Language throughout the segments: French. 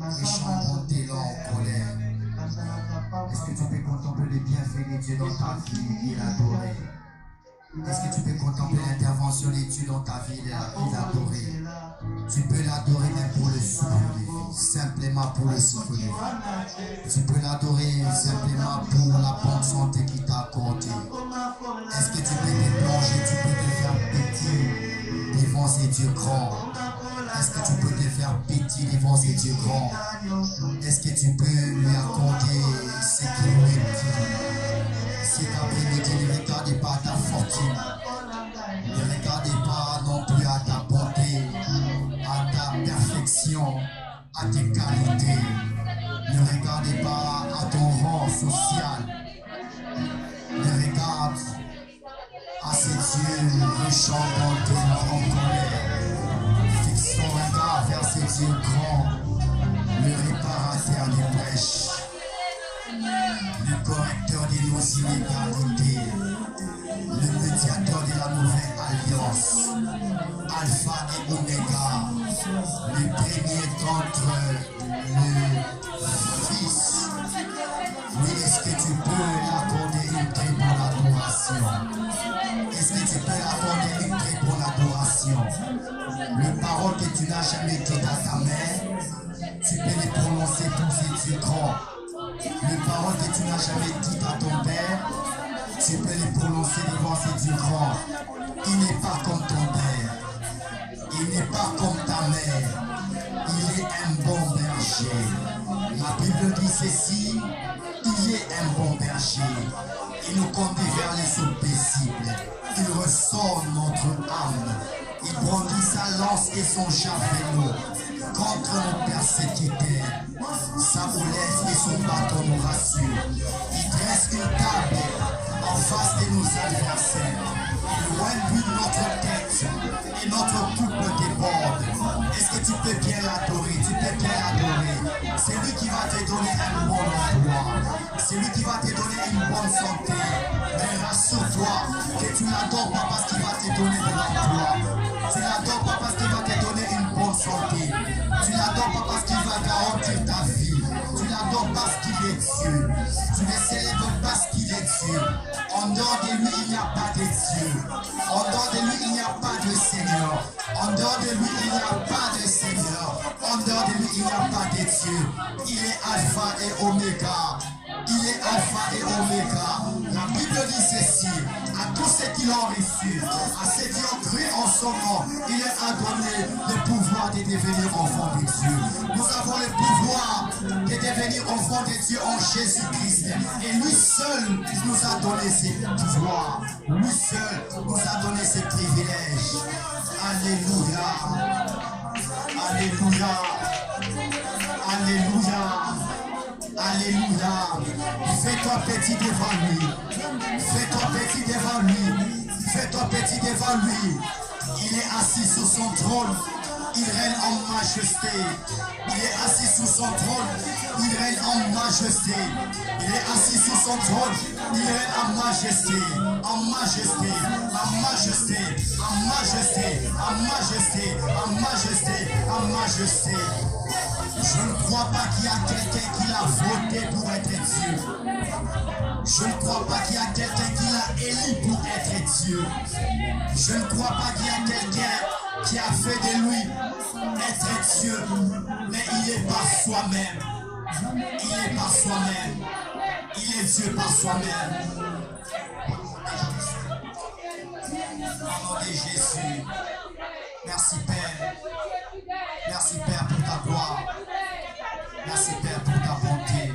méchant, bonté, lent, en colère. Est-ce que tu peux contempler les bienfaits de Dieu dans ta vie et l'adorer? Est-ce que tu peux contempler l'intervention de Dieu dans ta vie et l'adorer? Tu peux l'adorer même pour le souffle de vie, simplement pour le souffle de vie. Tu peux l'adorer simplement pour la bonne santé qu'il t'a accordée. Est-ce que tu peux te plonger, tu peux te faire petit devant ces dieux grands? Est-ce que tu peux te faire petit devant ces dieux grands? Est-ce que tu peux lui accorder ce qu'il lui dit? Cet après-midi, ne regardez pas à ta fortune. Ne regardez pas non plus à ta bonté, à ta perfection, à tes qualités. Ne regardez pas à ton rang social. Ne regarde à ces dieux méchants en colère. Fixe ton regard vers ces dieux grands, le réparateur des brèches, le correcteur de nos inégalités, le médiateur de la nouvelle alliance, Alpha et Oméga, le premier d'entre le Fils. Oui, est-ce que tu peux l'accorder une très bonne adoration? Est-ce que tu peux accorder une très bonne adoration? Le parole que tu n'as jamais dit à ta mère, tu peux les prononcer pour ces dieux grands. Le parole que tu n'as jamais dit à ton père, tu peux les prononcer devant ces dieux grands. Il n'est pas comme ton père. Il n'est pas comme ta mère. Il est un bon berger. La Bible dit ceci, il est un bon berger. Il nous conduit vers les eaux paisibles. Il ressort notre âme. Il brandit sa lance et son javelot contre nos persécuteurs. Sa roulette et son bâton nous rassurent. Il dresse une table en face de nos adversaires. Il loin notre tête et notre couple déborde. Est-ce que tu peux bien l'adorer? Tu peux bien l'adorer. C'est lui qui va te donner un bon emploi. C'est lui qui va te donner une bonne santé. Mais rassure-toi que tu l'adores pas parce qu'il va te donner de l'emploi. Tu l'adores pas parce qu'il va te donner une bonne santé. Tu l'adores pas parce qu'il va garantir ta vie. Tu l'adores parce qu'il est Dieu. Tu ne célèbres parce qu'il est Dieu. En dehors de lui, il n'y a pas de Dieu. En dehors de lui, il n'y a pas de Seigneur. En dehors de lui, il n'y a pas de Seigneur. En dehors de lui, il n'y a pas de Dieu. Il est Alpha et Oméga. Il est Alpha et Oméga. La Bible dit ceci, à tous ceux qui l'ont reçu, à ceux qui ont cru en son nom, il leur a donné le pouvoir de devenir enfants de Dieu. Nous avons le pouvoir de devenir enfants de Dieu en Jésus-Christ. Et lui seul nous a donné ses pouvoirs. Lui seul nous a donné ses privilèges. Alléluia. Alléluia. Alléluia. Alléluia. Fais-toi petit devant lui. Fais-toi petit devant lui. Fais-toi petit devant lui. Il est assis sur son trône. Il règne en majesté. Il est assis sur son trône. Il règne en majesté. Il est assis sur son trône. Il règne en majesté. En majesté. En majesté. En majesté. En majesté. En majesté. En majesté. Je ne crois pas qu'il y a quelqu'un qui l'a voté pour être Dieu. Je ne crois pas qu'il y a quelqu'un qui l'a élu pour être Dieu. Je ne crois pas qu'il y a quelqu'un qui a fait de lui être Dieu. Mais il est par soi-même. Il est par soi-même. Il est Dieu par soi-même. Au nom de Jésus. Merci Père. Merci Père pour ta gloire. Merci Père pour ta bonté.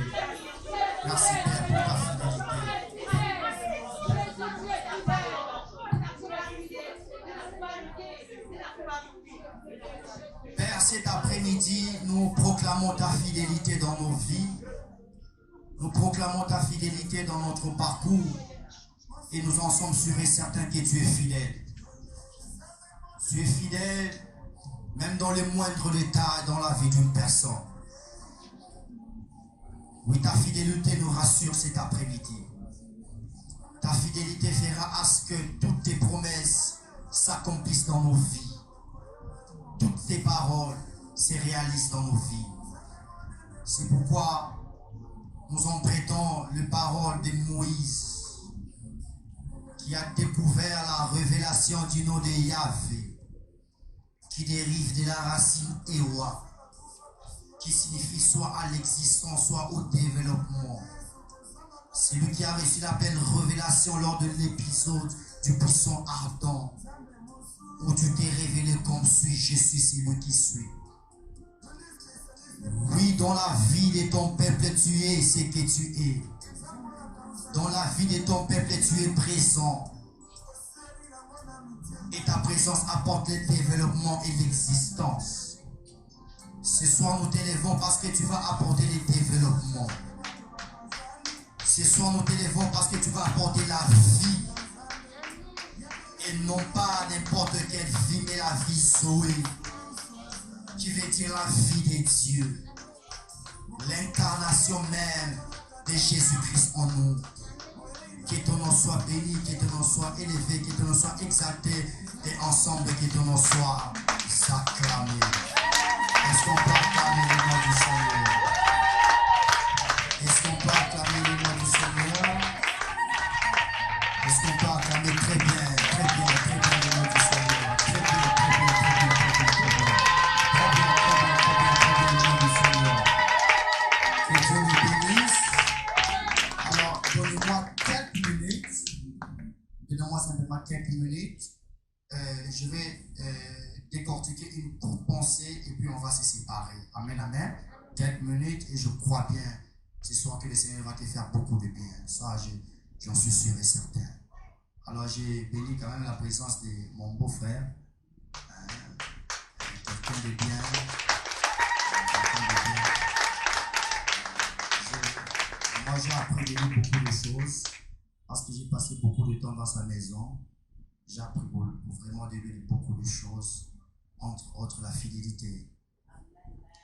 Merci Père pour ta fidélité. Père, cet après-midi, nous proclamons ta fidélité dans nos vies. Nous proclamons ta fidélité dans notre parcours. Et nous en sommes sûrs et certains que tu es fidèle. Tu es fidèle même dans les moindres détails dans la vie d'une personne. Oui, ta fidélité nous rassure cet après-midi. Ta fidélité fera à ce que toutes tes promesses s'accomplissent dans nos vies. Toutes tes paroles se réalisent dans nos vies. C'est pourquoi nous empruntons les paroles de Moïse, qui a découvert la révélation du nom de Yahvé, qui dérive de la racine Ewa, qui signifie soit à l'existence, soit au développement. C'est lui qui a reçu l'appel révélation lors de l'épisode du buisson ardent, où tu t'es révélé comme suis, je suis celui qui suis. Oui, dans la vie de ton peuple, tu es ce que tu es. Dans la vie de ton peuple, tu es présent. Et ta présence apporte le développement et l'existence. Ce soir, nous t'élevons parce que tu vas apporter le développement. Ce soir, nous t'élevons parce que tu vas apporter la vie. Et non pas n'importe quelle vie, mais la vie Zoé, qui veut dire la vie de Dieu. L'incarnation même de Jésus-Christ en nous. Que ton nom soit béni, que ton nom soit élevé, que ton nom soit exalté, et ensemble que ton nom soit acclamé. Est-ce qu'on peut acclamer le nom du Seigneur? Est-ce qu'on peut acclamer le nom du Seigneur? Est-ce qu'on peut acclamer très bien le nom du Seigneur? Très bien le nom du Seigneur. Que Dieu nous bénisse. Alors, donnez-moi quelques minutes. Donnez-moi simplement quelques minutes. Je vais décortiquer une courte pensée et puis on va se séparer. Amen, amen. Quelques minutes et je crois bien ce soir que le Seigneur va te faire beaucoup de bien. Ça, j'en suis sûr et certain. Alors, j'ai béni quand même la présence de mon beau-frère. Quelqu'un de bien. Moi, j'ai appris de lui beaucoup de choses parce que j'ai passé beaucoup de temps dans sa maison. J'ai appris vraiment de lui beaucoup de choses, entre autres la fidélité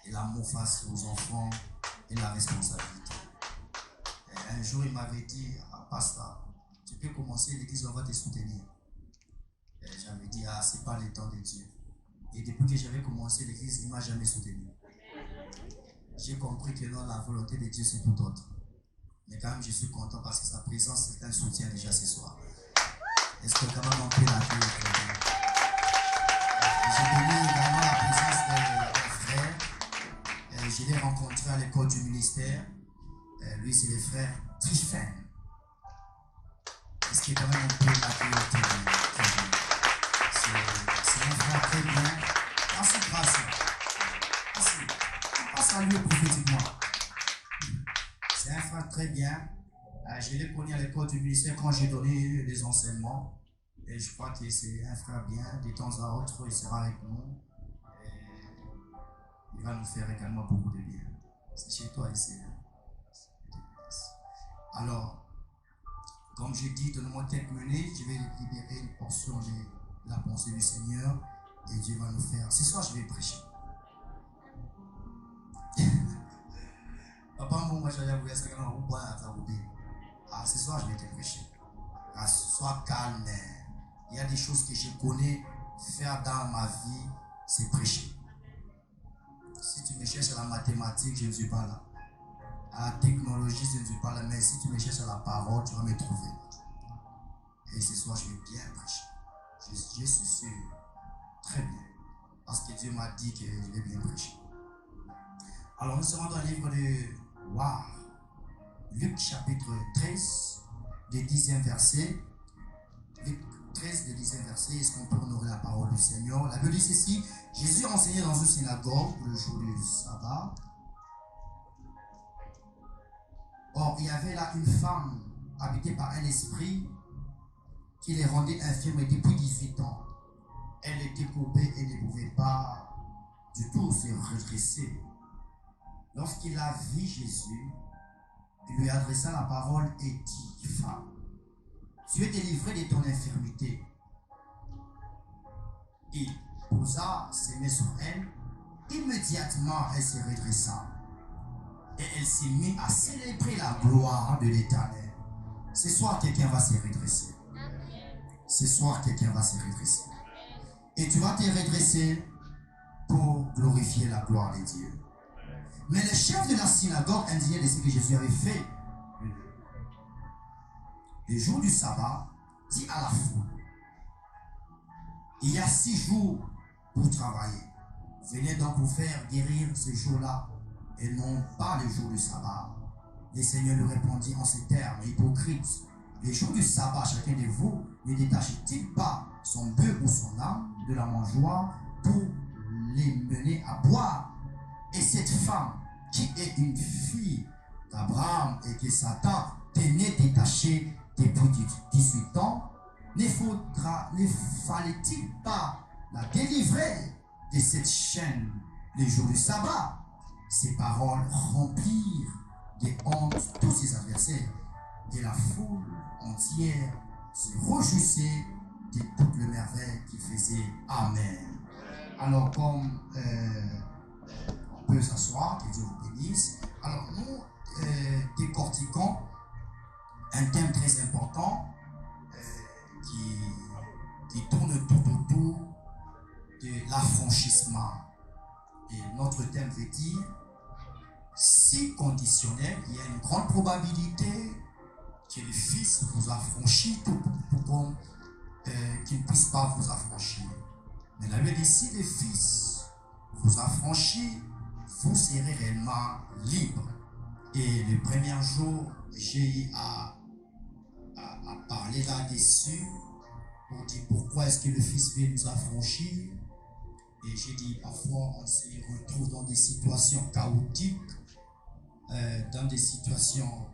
et l'amour face aux enfants et la responsabilité. Et un jour, il m'avait dit, pasteur, tu peux commencer, l'église va te soutenir. Et j'avais dit, c'est pas le temps de Dieu. Et depuis que j'avais commencé l'église, il ne m'a jamais soutenu. J'ai compris que non, la volonté de Dieu, c'est tout autre. Mais quand même, je suis content parce que sa présence, c'est un soutien déjà ce soir. Est-ce que quand même on peut l'accueillir? J'ai béni également la présence d'un frère. Je l'ai rencontré à l'école du ministère. Lui, c'est le frère Trifen. Est-ce que quand même on peut l'accueillir? C'est un frère très bien. Merci, grâce. Merci. Passe à lui prophétiquement. C'est un frère très bien. Je l'ai connu à l'école du ministère quand j'ai donné des enseignements. Et je crois que c'est un frère bien. De temps à autre, il sera avec nous. Et il va nous faire également beaucoup de bien. C'est chez toi ici. Alors, comme j'ai dit, donne-moi quelques minutes. Je vais libérer une portion de la pensée du Seigneur. Et Dieu va nous faire. Ce soir, je vais prêcher. Papa, moi, je vais vous dire ce soir, je vais te prêcher. Sois calme. Il y a des choses que je connais faire dans ma vie, c'est prêcher. Si tu me cherches à la mathématique, je ne suis pas là. À la technologie, je ne suis pas là. Mais si tu me cherches à la parole, tu vas me trouver. Et ce soir, je vais bien prêcher. Je suis sûr. Très bien. Parce que Dieu m'a dit que je vais bien prêcher. Alors, nous serons dans le livre de Luc chapitre 13, le 10e verset. Luc 13, le 10e verset. Est-ce qu'on peut honorer la parole du Seigneur? La Bible dit ceci: Jésus enseignait dans une synagogue le jour du sabbat. Or, il y avait là une femme habitée par un esprit qui les rendait infirmes depuis 18 ans. Elle était courbée et ne pouvait pas du tout se redresser. Lorsqu'il a vu Jésus, il lui adressa la parole et dit: Femme, tu es délivrée de ton infirmité. Il posa ses mains sur elle. Immédiatement, elle se redressa. Et elle s'est mise à célébrer la gloire de l'Éternel. Ce soir, quelqu'un va se redresser. Ce soir, quelqu'un va se redresser. Et tu vas te redresser pour glorifier la gloire de Dieu. Mais le chef de la synagogue, indigné de ce que Jésus avait fait le jour du sabbat, dit à la foule, il y a 6 jours pour travailler. Venez donc pour faire guérir ce jour-là et non pas le jour du sabbat. Le Seigneur lui répondit en ces termes, hypocrite, les jours du sabbat, chacun de vous ne détache-t-il pas son bœuf ou son âme de la mangeoire pour les mener à boire? Et cette femme, qui est une fille d'Abraham et que Satan tenait détachée depuis 18 ans, ne fallait-il pas la délivrer de cette chaîne le jour du sabbat? Ces paroles remplirent de honte tous ses adversaires, et la foule entière se réjouissait de toutes les merveilles qu'il faisait. Amen. Alors, comme on peut s'asseoir, que Dieu vous bénisse. Alors, nous décortiquons un thème très important qui tourne tout autour de l'affranchissement. Et notre thème veut dire, si conditionnel, il y a une grande probabilité que le Fils vous affranchit tout comme qu'il ne puisse pas vous affranchir. Mais la Bible dit, si le Fils vous affranchit, vous serez réellement libre. Et le premier jour, j'ai eu à parler là-dessus pour dire pourquoi est-ce que le Fils veut nous affranchir. Et j'ai dit, parfois on se retrouve dans des situations chaotiques, dans des situations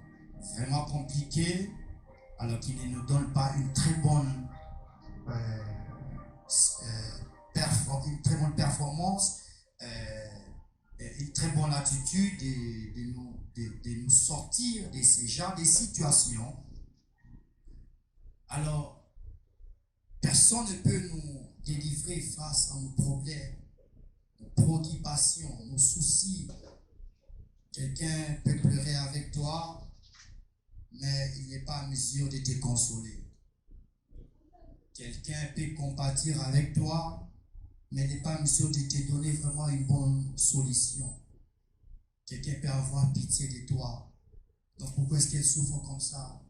vraiment compliquées, alors qu'il ne nous donne pas une très bonne performance, une très bonne attitude de nous sortir de ces genres de situations. Alors, personne ne peut nous délivrer face à nos problèmes, nos préoccupations, nos soucis. Quelqu'un peut pleurer avec toi, mais il n'est pas en mesure de te consoler. Quelqu'un peut compatir avec toi, mais il n'est pas en mesure de te donner vraiment une bonne solution. Quelqu'un peut avoir pitié de toi. Donc pourquoi est-ce qu'elle souffre comme ça?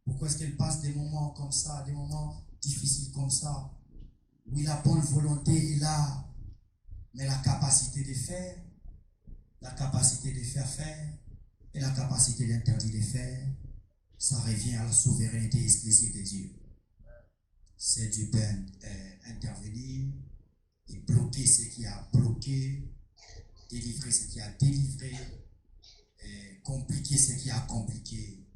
Pourquoi est-ce qu'elle passe des moments comme ça, des moments difficiles comme ça? Oui, la bonne volonté est là, mais la capacité de faire, la capacité de faire faire et la capacité d'interdire de faire, ça revient à la souveraineté exclusive de Dieu. C'est Dieu peut intervenir et bloquer ce qui a bloqué, délivrer ce qui a délivré, et compliquer ce qui a compliqué.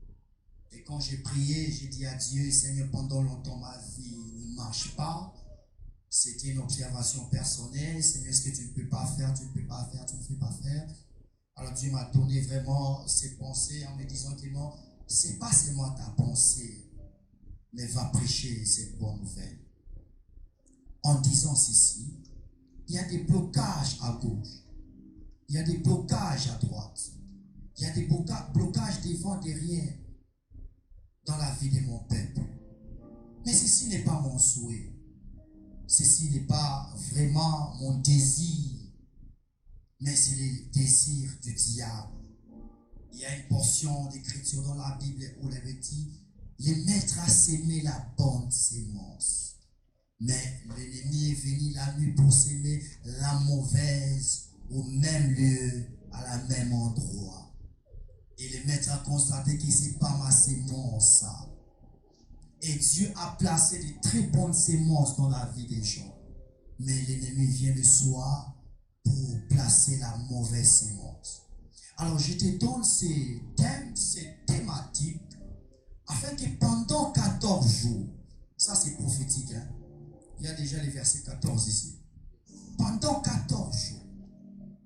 Et quand j'ai prié, j'ai dit à Dieu, Seigneur, pendant longtemps ma vie ne marche pas. C'était une observation personnelle. Seigneur, ce que tu ne peux pas faire, tu ne peux pas faire, tu ne peux pas faire. Alors Dieu m'a donné vraiment ces pensées en me disant que non, c'est pas seulement ta pensée, mais va prêcher cette bonne nouvelle. En disant ceci, il y a des blocages à gauche, il y a des blocages à droite, il y a des blocages devant, derrière, dans la vie de mon peuple. Mais ceci n'est pas mon souhait. Ceci n'est pas vraiment mon désir, mais c'est le désir du diable. Il y a une portion d'écriture dans la Bible où il avait dit, les maîtres a sémé la bonne sémence, mais l'ennemi est venu la nuit pour s'aimer la mauvaise au même lieu, à la même endroit. Et le maître a constaté que ce n'est pas ma sémence, ça. Et Dieu a placé de très bonnes sémences dans la vie des gens. Mais l'ennemi vient le soir pour placer la mauvaise sémence. Alors je te donne ces thèmes, ces thématiques, afin que pendant 14 jours, ça c'est prophétique, hein? Il y a déjà les versets 14 ici. Pendant 14 jours,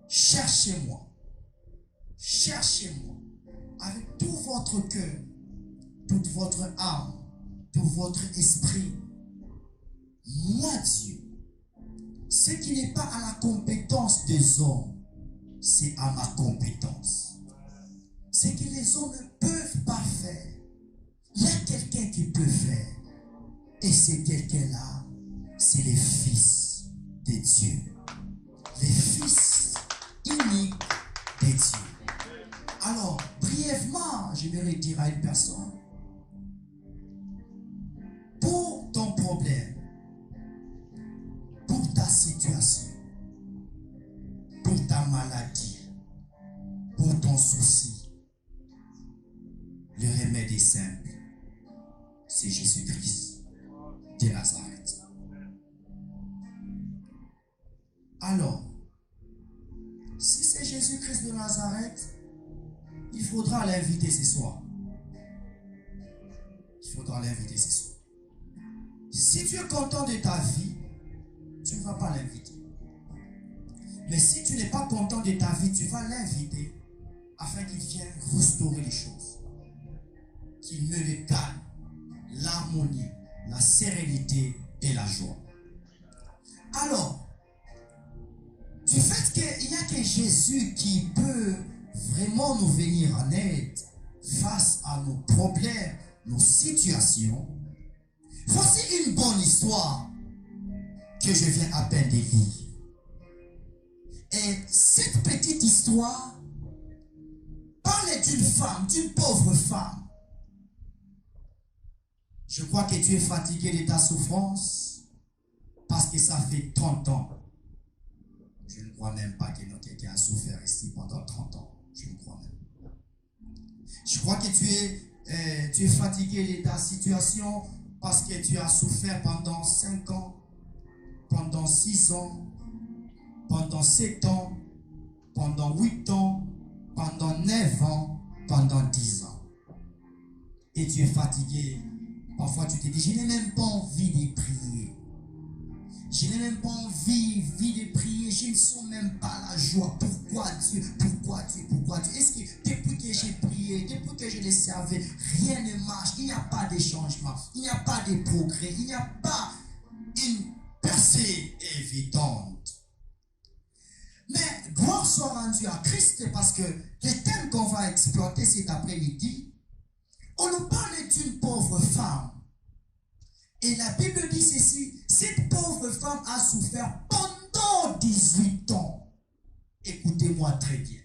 cherchez-moi, avec tout votre cœur, toute votre âme, tout votre esprit. Moi, Dieu, ce qui n'est pas à la compétence des hommes, c'est à ma compétence. Ce que les hommes ne peuvent pas faire, il y a quelqu'un qui peut faire. Et ce quelqu'un-là, c'est le Fils de Dieu. Le Fils unique de Alors, brièvement, j'aimerais dire à une personne, pour ton problème, pour ta situation, pour ta maladie, pour ton souci, le remède est simple. C'est Jésus-Christ de Nazareth. Alors, si c'est Jésus-Christ de Nazareth, il faudra l'inviter ce soir. Il faudra l'inviter ce soir. Si tu es content de ta vie, tu ne vas pas l'inviter. Mais si tu n'es pas content de ta vie, tu vas l'inviter afin qu'il vienne restaurer les choses. Qu'il me le calme, l'harmonie, la sérénité et la joie. Alors, du fait qu'il n'y a que Jésus qui peut vraiment nous venir en aide face à nos problèmes, nos situations, voici une bonne histoire que je viens à peine de lire. Et cette petite histoire parle d'une femme, d'une pauvre femme. Je crois que tu es fatigué de ta souffrance parce que ça fait 30 ans. Je ne crois même pas que quelqu'un a souffert ici pendant 30 ans. Je ne crois même. Je crois que tu es fatigué de ta situation parce que tu as souffert pendant 5 ans, pendant 6 ans, pendant 7 ans, pendant 8 ans, pendant 9 ans, pendant 10 ans. Et tu es fatigué. Parfois tu te dis, je n'ai même pas envie de prier. Je n'ai même pas envie de prier. Je ne sens même pas la joie. Pourquoi Dieu? Pourquoi Dieu? Pourquoi Dieu? Est-ce que depuis que j'ai prié, depuis que je l'ai servi, rien ne marche? Il n'y a pas de changement. Il n'y a pas de progrès. Il n'y a pas une percée évidente. Mais gloire soit rendue à Christ parce que le thème qu'on va exploiter cet après-midi, on nous parle d'une pauvre femme. Et la Bible dit ceci, cette pauvre femme a souffert pendant 18 ans. Écoutez-moi très bien.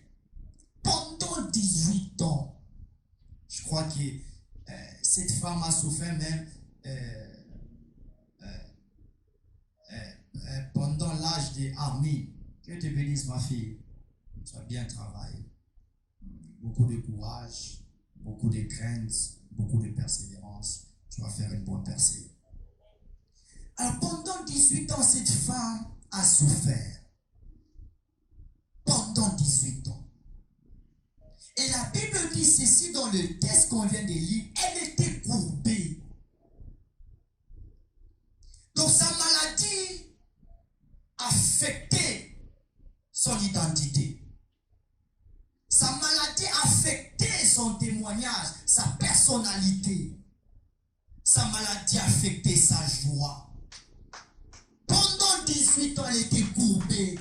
Pendant 18 ans. Je crois que cette femme a souffert même pendant l'âge de Armin. Que te bénisse ma fille. Tu as bien travaillé. Beaucoup de courage, beaucoup de crainte, beaucoup de persévérance. Tu vas faire une bonne percée. Alors pendant 18 ans, cette femme a souffert. Pendant 18 ans. Et la Bible dit ceci dans le texte qu'on vient de lire. Elle était courbée. Donc sa maladie affectait son identité. Sa maladie affectait son témoignage, sa personnalité. Sa maladie affectait sa joie. Pendant 18 ans, elle était courbée.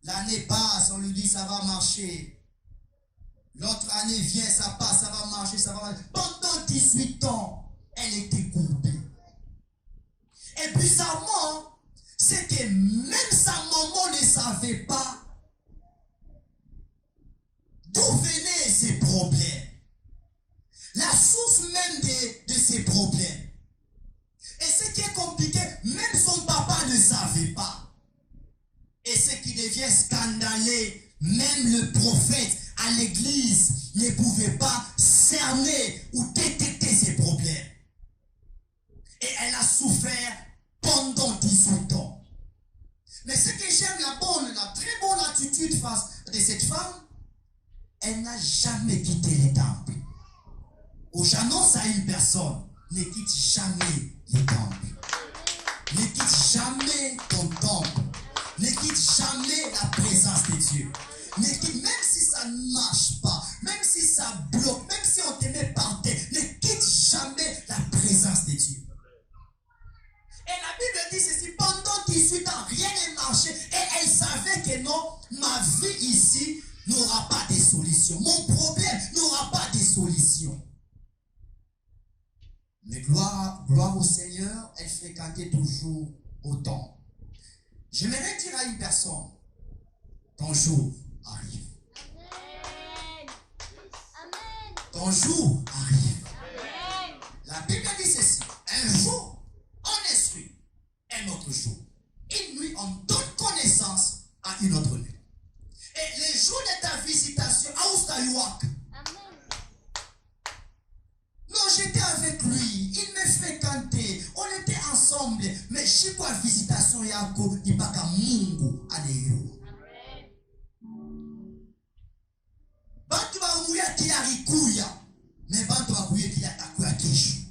L'année passe, on lui dit ça va marcher. L'autre année vient, ça passe, ça va marcher, ça va marcher. Pendant 18 ans, elle était courbée. Et bizarrement, c'est que même sa maman ne savait pas d'où venaient ses problèmes. La source même de ses problèmes. Et ce qui est compliqué, même son papa ne savait pas. Et ce qui devient scandaleux, même le prophète à l'église ne pouvait pas cerner ou détecter ses problèmes. Et elle a souffert pendant 18 ans. Mais ce que j'aime, la très bonne attitude face de cette femme, elle n'a jamais quitté les temples. Oh, j'annonce à une personne, ne quitte jamais les temples. Ne quitte jamais ton temple. Ne quitte jamais la présence de Dieu. Ne quitte, même si ça ne marche pas, même si ça bloque, même si on te met par terre, ne quitte jamais la présence de Dieu. Et la Bible dit ceci, pendant 18 ans, rien n'est marché. Et elle savait que non, ma vie ici n'aura pas de solution. Mon problème n'aura pas de solution. Mais gloire au Seigneur, elle fréquentait toujours autant. J'aimerais dire à une personne, ton jour arrive. Ton jour arrive. La Bible dit ceci. Un jour, on instruit. Un autre jour. Une nuit, on donne connaissance à une autre nuit. Et les jours de ta visitation, Aoustayouak. Non, j'étais avec lui. Il me fréquentait. On était ensemble. Mais je quoi visitation yako, il baka mungu adeyo. Bantu ba umuya ki ya rikuya. Mais bantu ba kuya ki ya takuya keshu.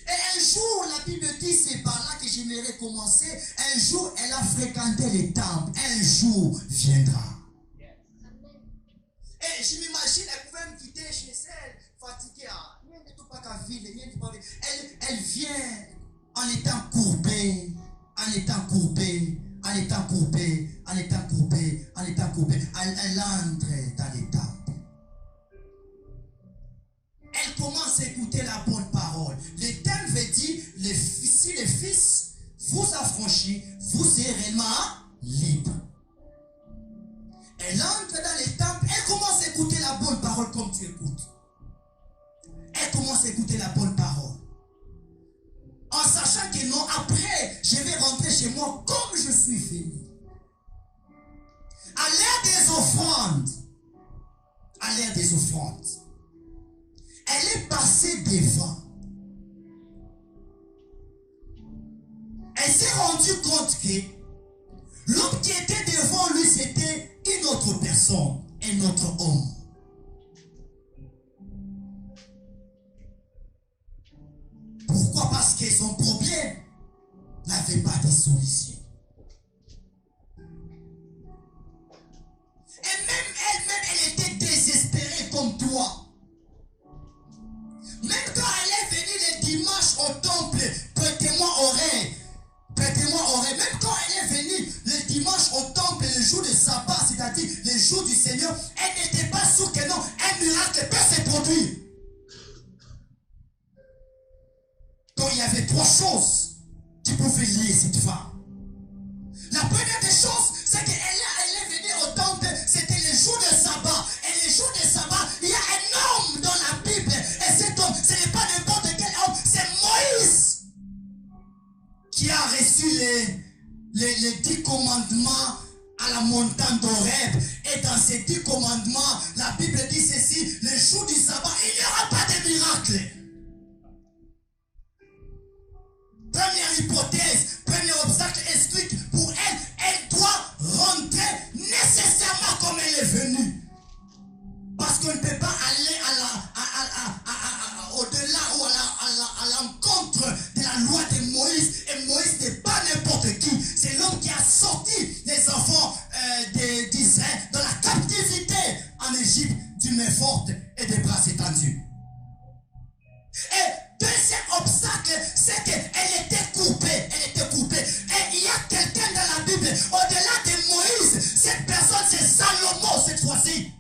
Et un jour, la Bible dit, c'est par là que j'aimerais commencer. Un jour, elle a fréquenté les temples. Un jour viendra. Et je m'imagine, elle pouvait me quitter chez elle, fatiguée. Elle vient en étant courbée, en étant courbée, en étant courbée, en étant courbée, en étant courbée. Elle entre dans les temples. Elle commence à écouter la bonne parole. L'Éternel veut dire, si les fils vous affranchissent, vous serez réellement libres. Elle entre dans les temples, elle commence à écouter la bonne parole comme tu écoutes. Elle commence à écouter la bonne parole. En sachant que non, après, je vais rentrer chez moi comme je suis venu. À l'ère des offrandes, à l'ère des offrandes, elle est passée devant. Elle s'est rendue compte que l'homme qui était devant lui, c'était une autre personne, un autre homme. Pourquoi? Parce que son problème n'avait pas de solution. Et même elle-même, elle était désespérée comme toi. Même quand elle est venue le dimanche au temple, prêtez-moi oreille. Prêtez-moi oreille. Même quand elle est venue le dimanche au temple, le jour de sabbat, c'est-à-dire le jour du Seigneur, elle n'était pas sûre que non, un miracle peut se produire. Donc il y avait trois choses qui pouvaient lier cette femme. La première des choses, c'est qu'elle est venue au temple, c'était le jour de sabbat. Et le jour de sabbat, il y a un homme dans la Bible. Et cet homme, ce n'est pas n'importe quel homme, c'est Moïse qui a reçu les 10 commandements à la montagne d'Horeb. Et dans ces 10 commandements, la Bible dit ceci, le jour du sabbat, il n'y aura pas de miracle. Première hypothèse, premier obstacle explique pour elle, elle doit rentrer nécessairement comme elle est venue. Parce qu'on ne peut pas aller au-delà ou à l'encontre de la loi de Moïse. Et Moïse n'est pas n'importe qui. C'est l'homme qui a sorti les enfants d'Israël de la captivité en Égypte d'une main forte et des bras étendus. Et deuxième obstacle, c'est qu'elle était coupée. Elle était coupée. Et il y a quelqu'un dans la Bible, au-delà de Moïse, cette personne c'est Salomon cette fois-ci.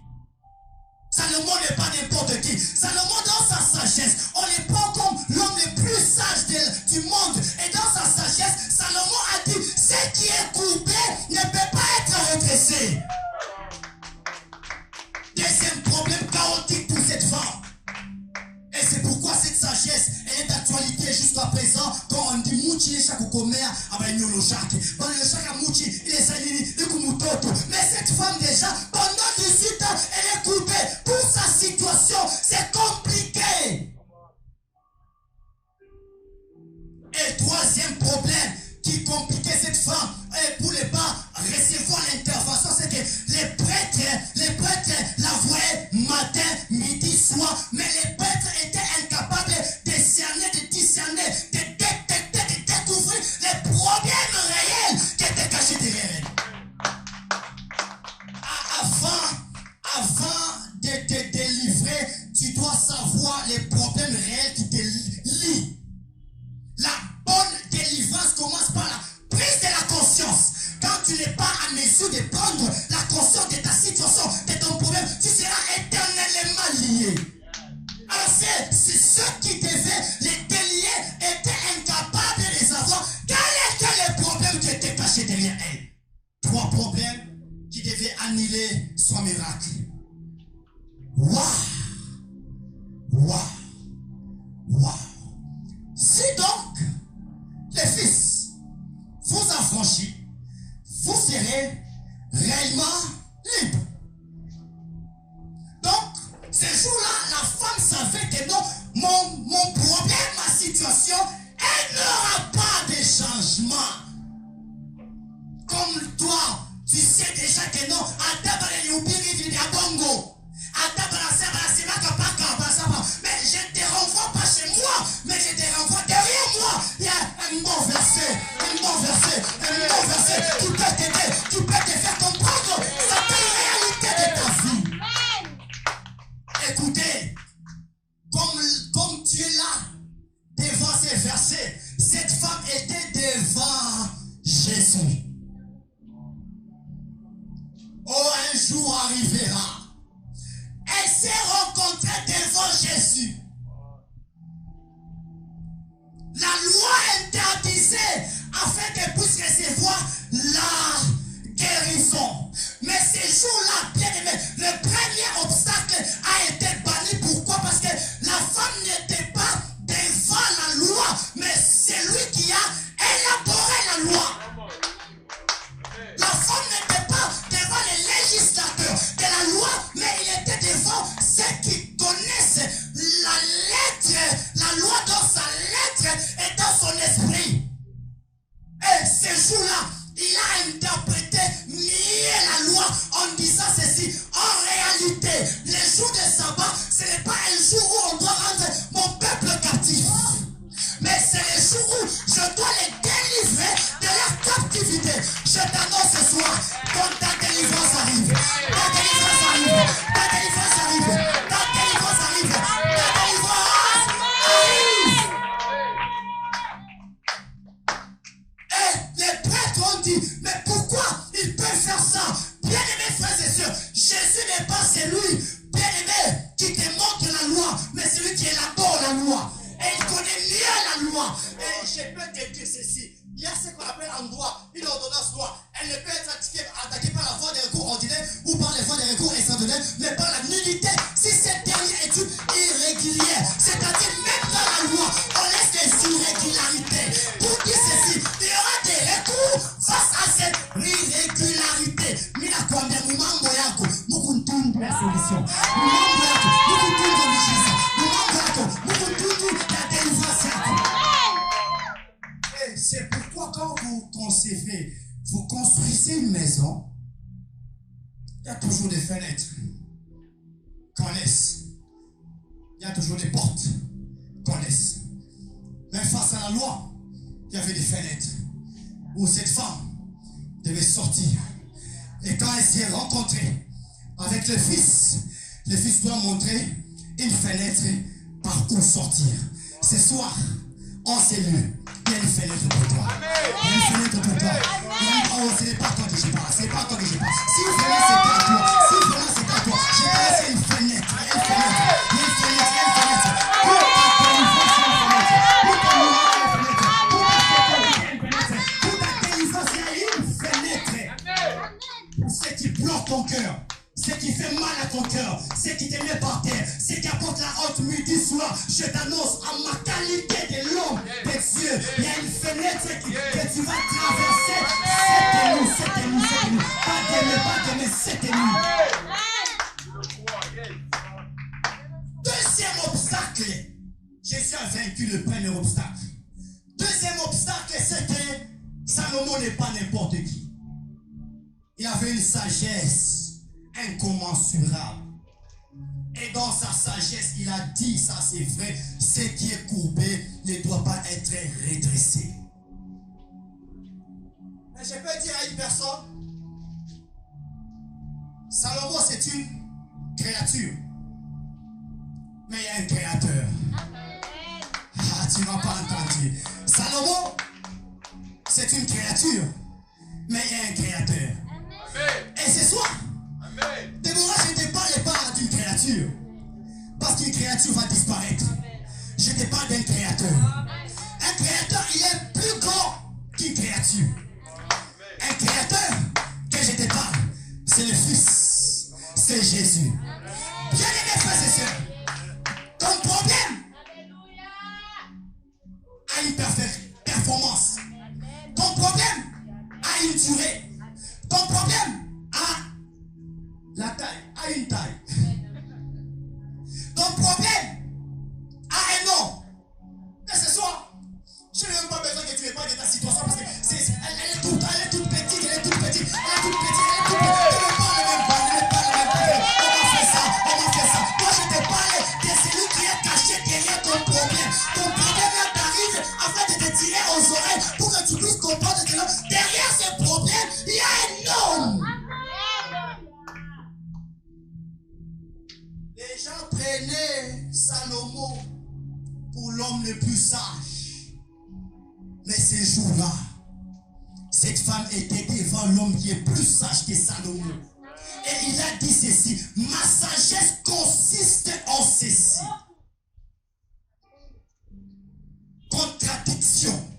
Salomon n'est pas n'importe qui. Salomon dans sa sagesse, on les prend comme l'homme le plus sage du monde. Et dans sa sagesse, Salomon a dit, ce qui est coupé ne peut pas être redressé. Deuxième problème chaotique pour cette femme. Et c'est pourquoi cette sagesse, elle est d'actualité jusqu'à présent. Quand on dit Mouchi et Chakukomea, Abagnolo Jacques. Dans le Chaka Mouchi, il est salini, le Kumutoto. Mais cette femme déjà, pendant 18 ans, elle est coupée. Pour sa situation, c'est compliqué. Et troisième problème qui compliquait cette femme, et pour ne pas recevoir l'intervention, c'est que les prêtres la voyaient matin, midi, soir, mais les prêtres étaient incapables de cerner, de discerner, de détecter, de découvrir les problèmes réels qui étaient cachés derrière elle. Avant de te délivrer, tu dois savoir les problèmes réels qui te lient. La bonne délivrance commence par la prise de la conscience. Quand tu n'es pas à mesure de prendre la conscience de ta situation, de ton problème, tu seras éternellement lié. Alors c'est ceux qui devaient les délier étaient incapables de les savoir. Quel était le problème qui était caché derrière elle? Trois problèmes qui devaient annuler son miracle. Waouh! Waouh! Waouh! Si donc, les fils, vous affranchis, vous serez réellement libres. Donc, ce jour-là, la femme savait que non, mon problème, ma situation, elle n'aura pas de changement. Comme toi, tu sais déjà que non, mais je te renvoie pas chez moi, mais je te renvoie derrière moi. Il y a un bon verset, un bon verset, un bon verset qui peut t'aider, qui peut te faire comprendre certaines réalités de ta vie. Écoutez, comme tu es là, devant ces versets, cette femme était devant Jésus. Oh, un jour arrivera. Elle s'est rencontrée devant Jésus. La loi interdisait afin qu'elle puisse recevoir la guérison. Mais ces jours-là, bien aimé, le premier obstacle a été banni. Pourquoi? Parce que la femme n'était pas devant la loi, mais c'est lui qui a élaboré la loi. La femme n'était pas devant les législateurs de la loi, mais il était devant ceux qui connaissent la lettre, la loi dans sa lettre et dans son esprit. Et ce jour-là, il a interprété, nié la loi en disant ceci. En réalité, le jour de sabbat, ce n'est pas un jour où on doit rendre mon peuple captif. Mais c'est le jour où je dois les délivrer de leur captivité. Je t'annonce ce soir, quand ta délivrance arrive, ta délivrance arrive, ta délivrance arrive, ta délivrance arrive, ta délivrance arrive. Et les prêtres ont dit, mais pourquoi il peut faire ça? Bien-aimés frères et sœurs, Jésus n'est pas celui, bien-aimé, qui te montre la loi, mais celui qui élabore la loi. Et il connaît mieux la loi. Et je peux te dire ceci. Il y a ce qu'on appelle en droit une ordonnance loi. Elle ne peut être attaquée par la voie des recours ordinaires ou par les voies des recours extraordinaires, mais par la nullité si cette dernière est une irrégulière. C'est-à-dire même dans la loi, on laisse des irrégularités. Pour dire ceci, il y aura des recours face à cette irrégularité. Mina kwambia mambo yako, mukuntundu la solution. Mambo yako, mukuntundu michisa. Mambo yako, mukuntundu la délivrance yako. Et c'est pourquoi quand vous concevez, vous construisez une maison, il y a toujours des fenêtres qu'on laisse. Il y a toujours des portes qu'on laisse. Mais face à la loi, il y avait des fenêtres où cette femme devait sortir. Et quand elle s'est rencontrée avec le fils doit montrer une fenêtre par où sortir. Ce soir, en cellule, il y a une fenêtre pour toi. Il y a une fenêtre pour toi. Oh, ce n'est pas toi que je parle. Ce n'est pas toi que je parle. Si vraiment c'est à toi, si vraiment c'est à toi, je te laisse une fenêtre. Il y a une fenêtre. Il y a une fenêtre. Il y a une fenêtre. Pour ta délivrance, il y a une fenêtre. Pour ta délivrance, il y a une fenêtre. Pour ce qui bloque ton cœur, ce qui fait mal à ton cœur, ce qui te met par terre, ce qui apporte la honte midi soir, je t'annonce en ma qualité de l'homme de Dieu, il y a une fenêtre que tu vas traverser cette nuit. Pas demain, cette nuit. Deuxième obstacle, Jésus a vaincu le premier obstacle. Deuxième obstacle, c'est que Salomon n'est pas n'importe qui. Il avait une sagesse incommensurable. Et dans sa sagesse, il a dit, ça c'est vrai, ce qui est courbé ne doit pas être redressé. Mais je peux dire à une personne, Salomon c'est une créature, mais il y a un créateur. Ah, tu ne m'as pas entendu. Salomon c'est une créature, mais il y a un créateur. Et ce soir, Déborah, je ne te parle pas d'une créature, parce qu'une créature va disparaître. Je te parle d'un créateur. Un créateur, il est plus grand qu'une créature. Un créateur que je te parle, c'est le Fils, c'est Jésus. Bien aimés frères et sœurs, ton une performance. Ton problème a une durée. Ton problème a la taille, a une taille. Ton problème a un nom. Mais ce soir, je n'ai même pas besoin que tu me parles de ta situation parce que elle est toute petite, elle est toute petite, elle est toute petite, elle est toute petite. Tu ne parles même pas, ne me parle même pas. On fait ça. Toi, je te parle de celui qui est caché derrière ton problème. Ton problème là t'arrive afin de te tirer aux oreilles pour que tu puisses comprendre que là, derrière ce problème, il y a un homme. Les gens prenaient Salomon pour l'homme le plus sage. Mais ces jours-là, cette femme était devant l'homme qui est plus sage que Salomon. Et il a dit ceci: ma sagesse consiste en ceci. Contradiction.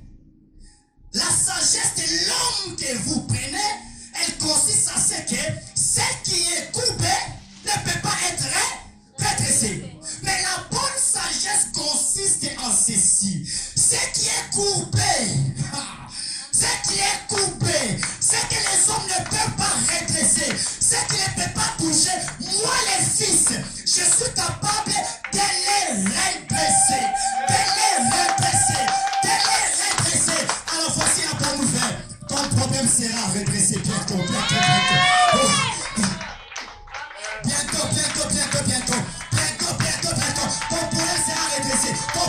La sagesse de l'homme que vous prenez, elle consiste à ce que ce qui est courbé ne peut pas être redressé. Mais la bonne sagesse consiste en ceci: ce qui est courbé, ce que les hommes ne peuvent pas redresser, ce qui ne peut pas bouger, moi les fils, je suis capable de les redresser, Alors voici la bonne nouvelle: ton problème sera redressé bientôt. Ton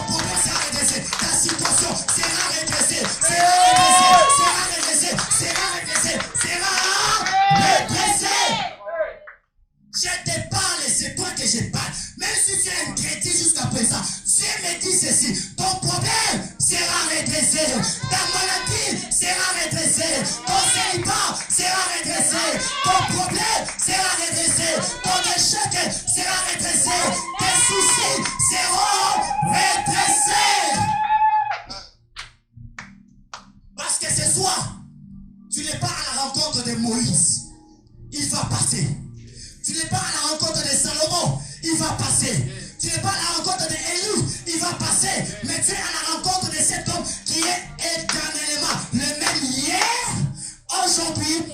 problème sera redressé. Ta situation sera redressée. Je te parle, c'est toi que je parle. Même si tu es un chrétien jusqu'à présent, Dieu me dit ceci: ton problème sera redressé. Ta maladie sera redressée. Ton célibat sera redressé. Ton problème sera redressé. Ton échec sera redressé. Tes soucis seront redressés. Parce que ce soir, tu n'es pas à la rencontre de Moïse. Il va passer. Tu n'es pas à la rencontre de Salomon. Il va passer. Tu n'es pas à la rencontre d'Élie. Il va passer. Mais tu es à la rencontre de cet homme qui est éternellement le même hier, aujourd'hui